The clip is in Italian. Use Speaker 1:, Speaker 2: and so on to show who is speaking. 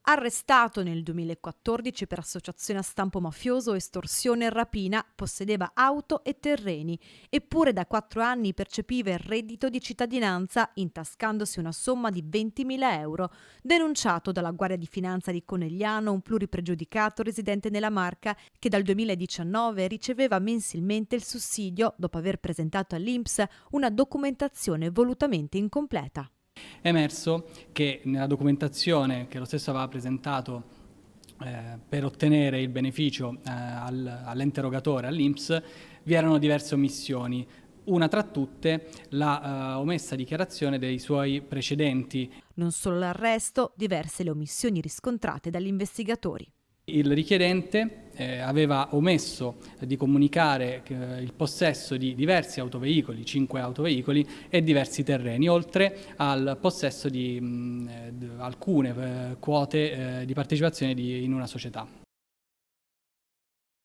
Speaker 1: Arrestato nel 2014 per associazione a stampo mafioso, estorsione e rapina, possedeva auto e terreni, eppure da 4 anni percepiva il reddito di cittadinanza intascandosi una somma di 20.000 euro. Denunciato dalla Guardia di Finanza di Conegliano, un pluripregiudicato residente nella Marca che dal 2019 riceveva mensilmente il sussidio dopo aver presentato all'INPS una documentazione volutamente incompleta.
Speaker 2: È emerso che nella documentazione che lo stesso aveva presentato per ottenere il beneficio all'ente erogatore, all'INPS, vi erano diverse omissioni. Una tra tutte la omessa dichiarazione dei suoi precedenti.
Speaker 1: Non solo l'arresto, diverse le omissioni riscontrate dagli investigatori.
Speaker 2: Il richiedente aveva omesso di comunicare il possesso di diversi autoveicoli, 5 autoveicoli e diversi terreni, oltre al possesso di alcune quote di partecipazione in una società.